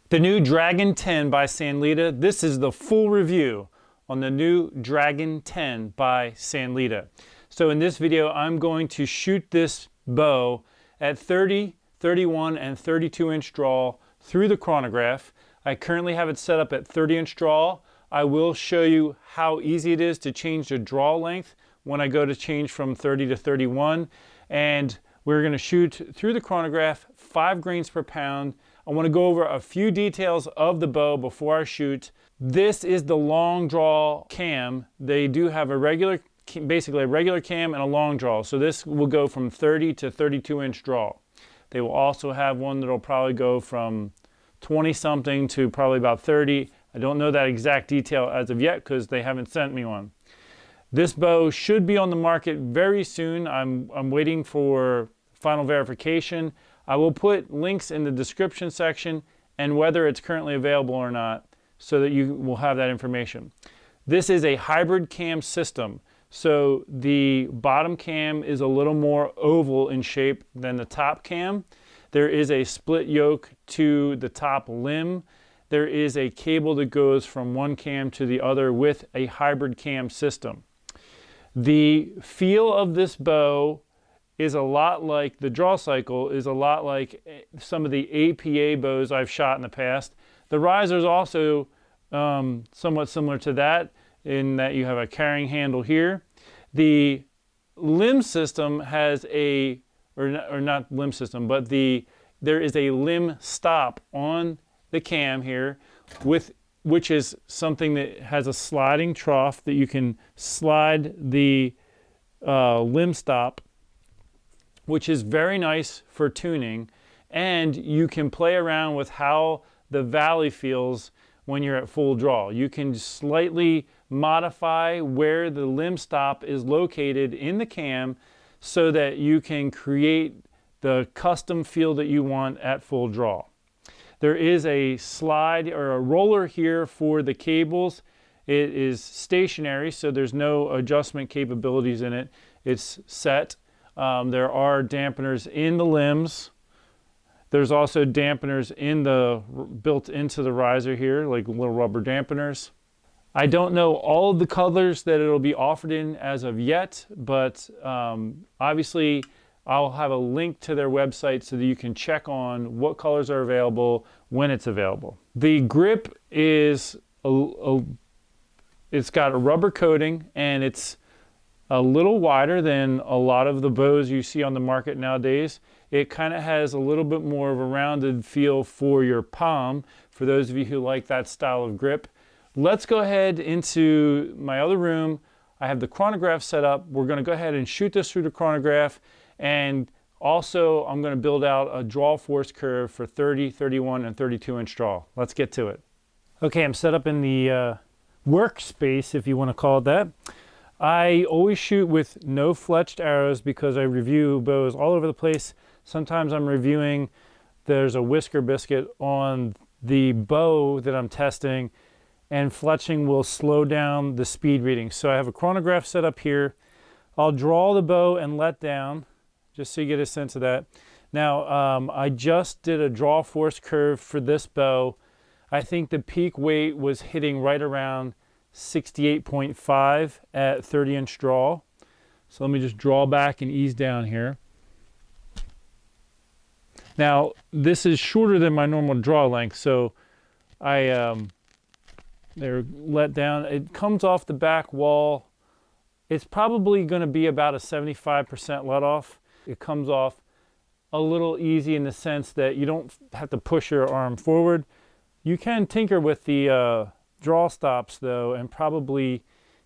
The new Dragon 10 by Sanlida. This is the full review on the new Dragon 10 by Sanlida. So in this video, I'm going to shoot this bow at 30, 31, and 32-inch draw through the chronograph. I currently have it set up at 30-inch draw. I will show you how easy it is to change the draw length when I go to change from 30 to 31. And we're going to shoot through the chronograph 5 grains per pound. I want to go over a few details of the bow before I shoot. This is the long draw cam. They do have a regular, basically a regular cam and a long draw. So this will go from 30 to 32-inch draw. They will also have one that'll probably go from 20 something to probably about 30. I don't know that exact detail as of yet because they haven't sent me one. This bow should be on the market very soon. I'm waiting for final verification. I will put links in the description section and whether it's currently available or not so that you will have that information. This is a hybrid cam system. So the bottom cam is a little more oval in shape than the top cam. There is a split yoke to the top limb. There is a cable that goes from one cam to the other with a hybrid cam system. The feel of this bow is a lot like, the draw cycle is a lot like some of the APA bows I've shot in the past. The riser is also somewhat similar to that in that you have a carrying handle here. The limb system has a, or not limb system, but there is a limb stop on the cam here, which is something that has a sliding trough that you can slide the limb stop, which is very nice for tuning, and you can play around with how the valley feels when you're at full draw. You can slightly modify where the limb stop is located in the cam so that you can create the custom feel that you want at full draw. There is a slide or a roller here for the cables. It is stationary, so there's no adjustment capabilities in it. It's set. There are dampeners in the limbs. There's also dampeners built into the riser here, like little rubber dampeners. I don't know all of the colors that it'll be offered in as of yet, but obviously I'll have a link to their website so that you can check on what colors are available when it's available. The grip is, it's got a rubber coating and it's a little wider than a lot of the bows you see on the market nowadays. It kind of has a little bit more of a rounded feel for your palm, for those of you who like that style of grip. Let's go ahead into my other room. I have the chronograph set up. We're going to go ahead and shoot this through the chronograph, and also I'm going to build out a draw force curve for 30, 31, and 32-inch draw. Let's get to it. Okay, I'm set up in the workspace, if you want to call it that. I always shoot with no fletched arrows because I review bows all over the place. Sometimes I'm reviewing, there's a whisker biscuit on the bow that I'm testing, and fletching will slow down the speed reading. So I have a chronograph set up here. I'll draw the bow and let down, just so you get a sense of that. Now, I just did a draw force curve for this bow. I think the peak weight was hitting right around 68.5 at 30-inch draw. So let me just draw back and ease down here. Now, this is shorter than my normal draw length, so they're let down. It comes off the back wall. It's probably going to be about a 75% let off. It comes off a little easy in the sense that you don't have to push your arm forward. You can tinker with the draw stops though, and probably,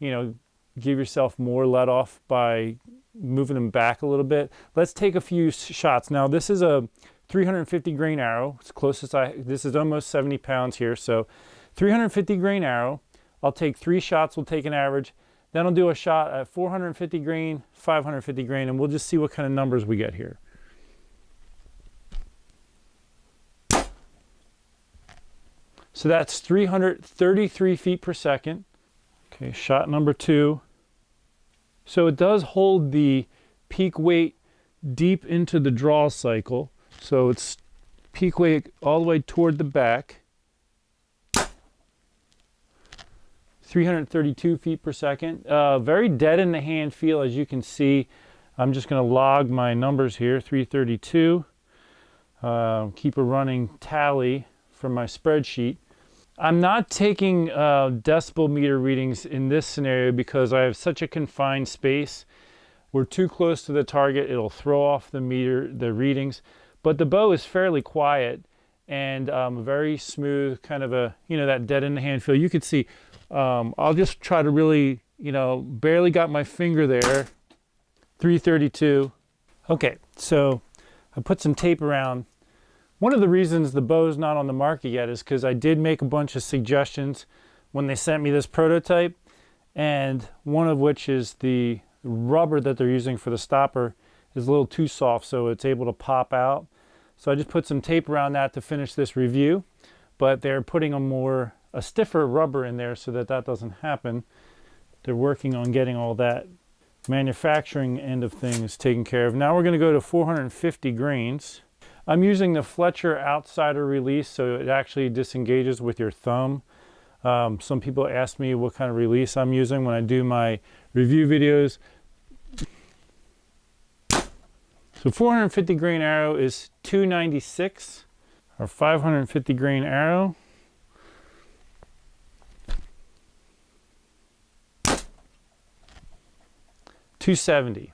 give yourself more let off by moving them back a little bit. Let's take a few shots. Now, this is a 350 grain arrow. It's closest this is almost 70 pounds here. So 350 grain arrow. I'll take 3 shots. We'll take an average. Then I'll do a shot at 450 grain, 550 grain, and we'll just see what kind of numbers we get here. So that's 333 feet per second. Okay, shot number 2. So it does hold the peak weight deep into the draw cycle. So it's peak weight all the way toward the back. 332 feet per second. Very dead in the hand feel, as you can see. I'm just going to log my numbers here, 332. Keep a running tally from my spreadsheet. I'm not taking decibel meter readings in this scenario because I have such a confined space. We're too close to the target, it'll throw off the readings. But the bow is fairly quiet and very smooth, kind of a, that dead in the hand feel. You could see, I'll just try to really, barely got my finger there. 332. Okay, so I put some tape around. One of the reasons the bow is not on the market yet is because I did make a bunch of suggestions when they sent me this prototype, and one of which is the rubber that they're using for the stopper is a little too soft, so it's able to pop out. So I just put some tape around that to finish this review, but they're putting a stiffer rubber in there so that that doesn't happen. They're working on getting all that manufacturing end of things taken care of. Now we're going to go to 450 grains. I'm using the Fletcher outsider release, so it actually disengages with your thumb. Some people ask me what kind of release I'm using when I do my review videos. So 450 grain arrow is 296. Our 550 grain arrow, $270.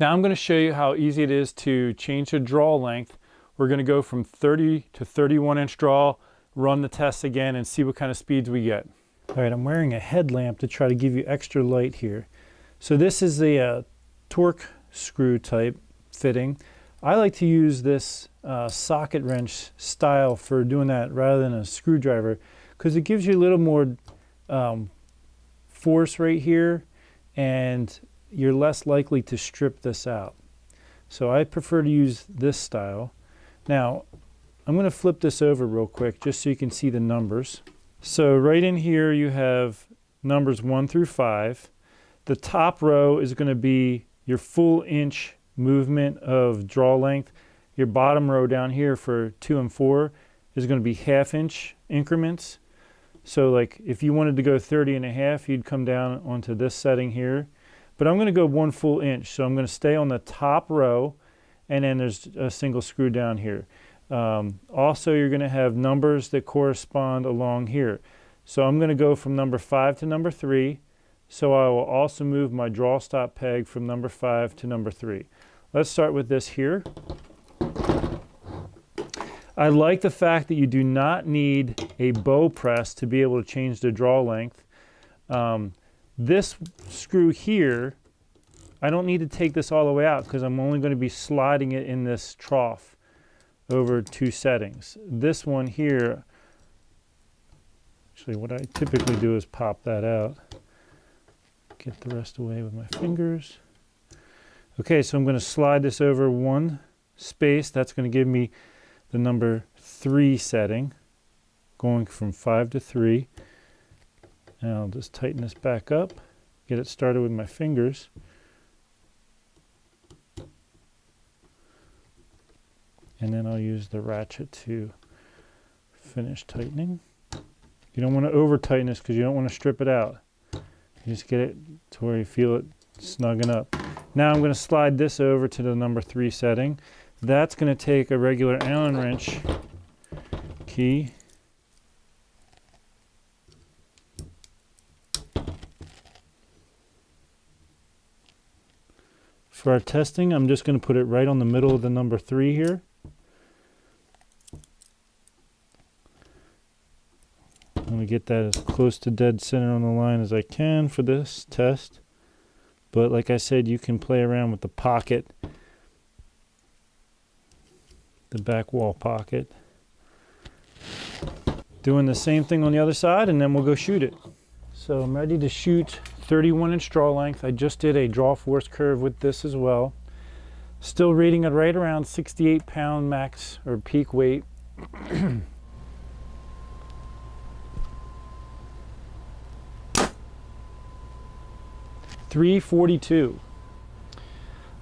Now I'm going to show you how easy it is to change the draw length. We're going to go from 30 to 31 inch draw, run the test again, and see what kind of speeds we get. All right, I'm wearing a headlamp to try to give you extra light here. So this is the torque screw type fitting. I like to use this socket wrench style for doing that rather than a screwdriver, because it gives you a little more force right here, and you're less likely to strip this out. So I prefer to use this style. Now, I'm going to flip this over real quick just so you can see the numbers. So right in here you have numbers 1 through 5. The top row is going to be your full inch movement of draw length. Your bottom row down here for 2 and 4 is going to be half-inch increments. So like if you wanted to go 30 and a half, you'd come down onto this setting here. But I'm going to go 1 full inch. So I'm going to stay on the top row, and then there's a single screw down here. Also, you're going to have numbers that correspond along here. So I'm going to go from number 5 to number 3. So I will also move my draw stop peg from number 5 to number 3. Let's start with this here. I like the fact that you do not need a bow press to be able to change the draw length. This screw here, I don't need to take this all the way out because I'm only going to be sliding it in this trough over 2 settings. This one here, actually what I typically do is pop that out. Get the rest away with my fingers. Okay, so I'm going to slide this over 1 space. That's going to give me the number 3 setting, going from 5 to 3. And I'll just tighten this back up, get it started with my fingers. And then I'll use the ratchet to finish tightening. You don't want to over tighten this because you don't want to strip it out. You just get it to where you feel it snugging up. Now I'm going to slide this over to the number 3 setting. That's going to take a regular Allen wrench key. For our testing, I'm just going to put it right on the middle of the number 3 here. I'm going to get that as close to dead center on the line as I can for this test. But like I said, you can play around with the pocket, the back wall pocket. Doing the same thing on the other side, and then we'll go shoot it. So I'm ready to shoot 31 inch draw length. I just did a draw force curve with this as well. Still rating it right around 68 pound max or peak weight. 342.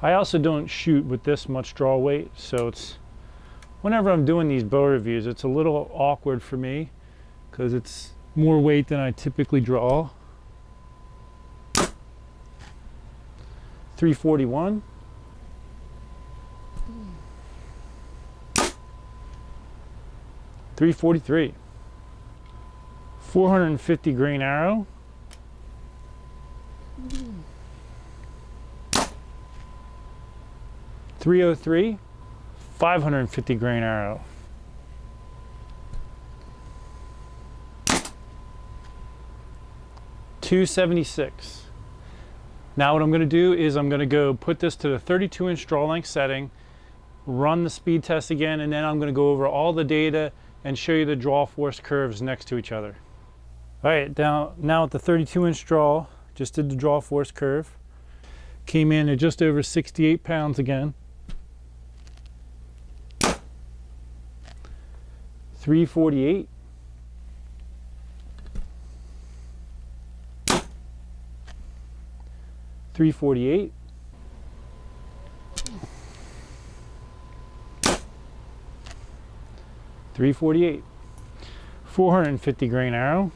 I also don't shoot with this much draw weight, so it's whenever I'm doing these bow reviews, it's a little awkward for me because it's more weight than I typically draw. 341. 343. 450 grain arrow. 303. 550 grain arrow. 276. Now what I'm going to do is I'm going to go put this to the 32-inch draw length setting, run the speed test again, and then I'm going to go over all the data and show you the draw force curves next to each other. All right, now at the 32-inch draw, just did the draw force curve. Came in at just over 68 pounds again. 348. 348. 348. 450 grain arrow.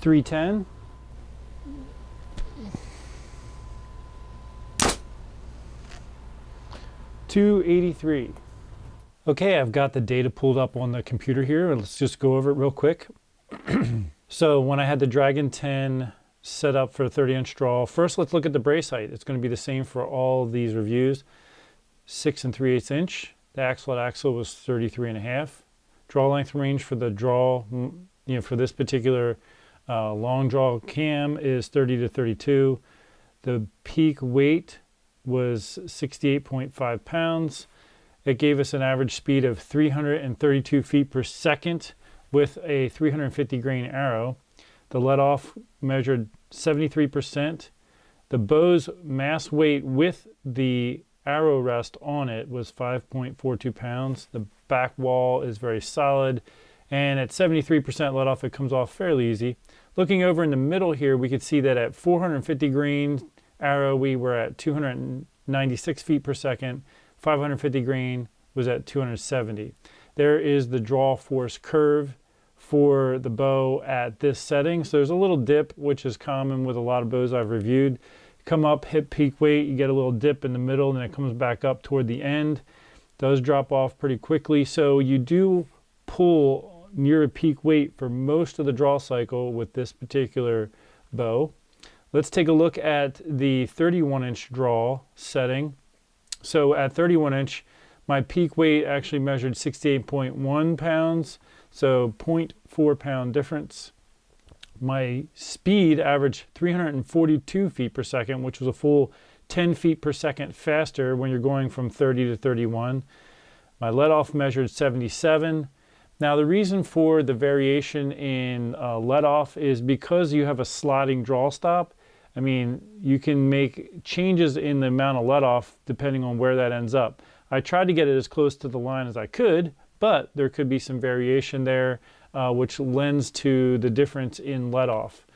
310. 283. Okay, I've got the data pulled up on the computer here. Let's just go over it real quick. So when I had the Dragon 10 set up for a 30-inch draw, first let's look at the brace height. It's going to be the same for all these reviews. 6 3/8 inch. The axle at axle was 33.5. Draw length range for the draw, for this particular long draw cam is 30 to 32. The peak weight was 68.5 pounds. It gave us an average speed of 332 feet per second with a 350 grain arrow. The let off measured 73%. The bow's mass weight with the arrow rest on it was 5.42 pounds. The back wall is very solid, and at 73% let off, it comes off fairly easy. Looking over in the middle here, we could see that at 450 grain arrow, we were at 296 feet per second. 550 grain was at 270. There is the draw force curve for the bow at this setting. So there's a little dip, which is common with a lot of bows I've reviewed. Come up, hit peak weight, you get a little dip in the middle, and then it comes back up toward the end. Does drop off pretty quickly. So you do pull near a peak weight for most of the draw cycle with this particular bow. Let's take a look at the 31-inch draw setting. So at 31 inch, my peak weight actually measured 68.1 pounds, so 0.4 pound difference. My speed averaged 342 feet per second, which was a full 10 feet per second faster when you're going from 30 to 31. My let off measured 77. Now the reason for the variation in let off is because you have a sliding draw stop. I mean, you can make changes in the amount of let off depending on where that ends up. I tried to get it as close to the line as I could, but there could be some variation there, which lends to the difference in let off.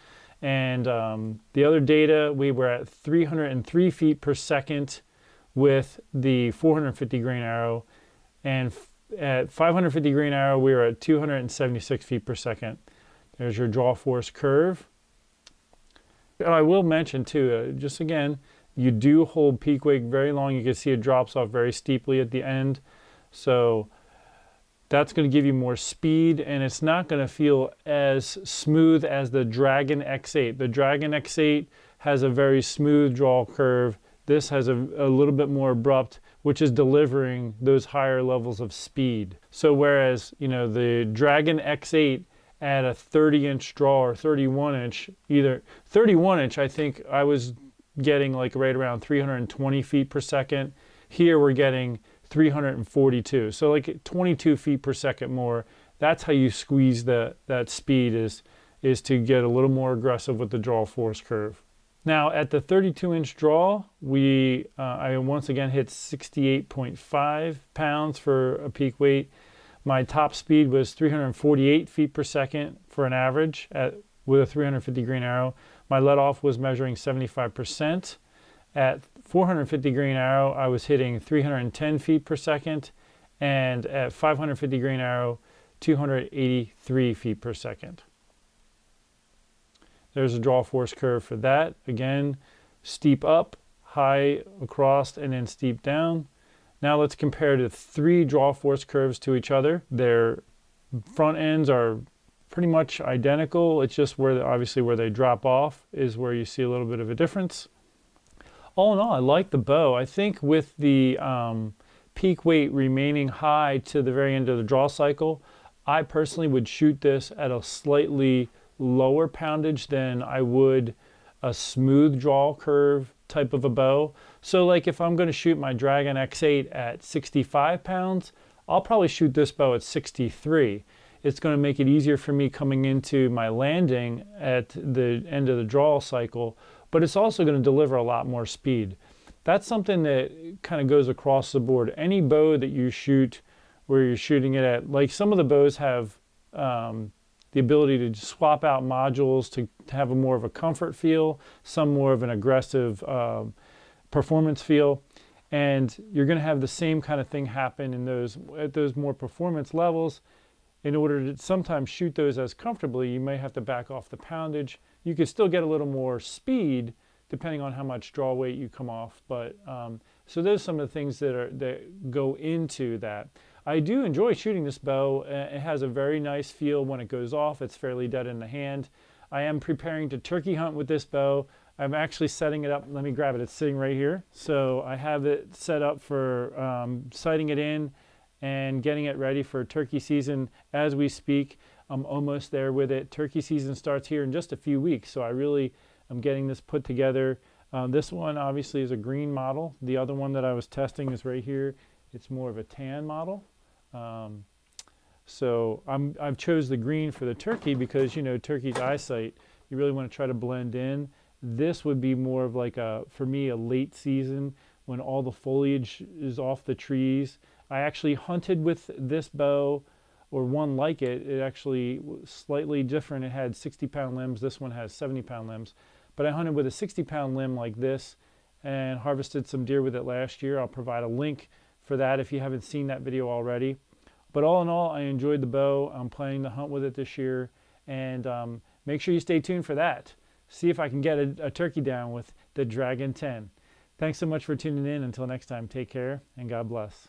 And the other data, we were at 303 feet per second with the 450 grain arrow, and at 550 grain arrow, we were at 276 feet per second. There's your draw force curve. I will mention too, just again, you do hold peak weight very long. You can see it drops off very steeply at the end. So that's going to give you more speed, and it's not going to feel as smooth as the Dragon X8. The Dragon X8 has a very smooth draw curve. This has a little bit more abrupt, which is delivering those higher levels of speed. So whereas, the Dragon X8 at a 30-inch draw or 31-inch, either 31-inch, I think I was getting like right around 320 feet per second. Here we're getting 342, so like 22 feet per second more. That's how you squeeze that speed, is to get a little more aggressive with the draw force curve. Now at the 32-inch draw, I once again hit 68.5 pounds for a peak weight. My top speed was 348 feet per second for an average with a 350 grain arrow. My let off was measuring 75%. At 450 grain arrow, I was hitting 310 feet per second. And at 550 grain arrow, 283 feet per second. There's a draw force curve for that. Again, steep up, high across, and then steep down. Now let's compare the 3 draw force curves to each other. Their front ends are pretty much identical. It's just obviously where they drop off is where you see a little bit of a difference. All in all, I like the bow. I think with the peak weight remaining high to the very end of the draw cycle, I personally would shoot this at a slightly lower poundage than I would a smooth draw curve type of a bow. So like if I'm going to shoot my Dragon X8 at 65 pounds, I'll probably shoot this bow at 63. It's going to make it easier for me coming into my landing at the end of the draw cycle, but it's also going to deliver a lot more speed. That's something that kind of goes across the board. Any bow that you shoot where you're shooting it at, like some of the bows have the ability to swap out modules to have a more of a comfort feel, some more of an aggressive performance feel. And you're going to have the same kind of thing happen in at those more performance levels. In order to sometimes shoot those as comfortably, you may have to back off the poundage. You could still get a little more speed depending on how much draw weight you come off. But so those are some of the things that go into that. I do enjoy shooting this bow. It has a very nice feel when it goes off. It's fairly dead in the hand. I am preparing to turkey hunt with this bow. I'm actually setting it up. Let me grab it. It's sitting right here. So I have it set up for sighting it in and getting it ready for turkey season as we speak. I'm almost there with it. Turkey season starts here in just a few weeks, so I really am getting this put together. This one obviously is a green model. The other one that I was testing is right here. It's more of a tan model. So I've chose the green for the turkey because, you know, turkey's eyesight, you really want to try to blend in. This would be more of like for me, a late season when all the foliage is off the trees. I actually hunted with this bow, or one like it. It actually was slightly different. It had 60-pound limbs. This one has 70-pound limbs. But I hunted with a 60-pound limb like this and harvested some deer with it last year. I'll provide a link for that if you haven't seen that video already. But all in all, I enjoyed the bow. I'm planning to hunt with it this year. And make sure you stay tuned for that. See if I can get a turkey down with the Dragon 10. Thanks so much for tuning in. Until next time, take care and God bless.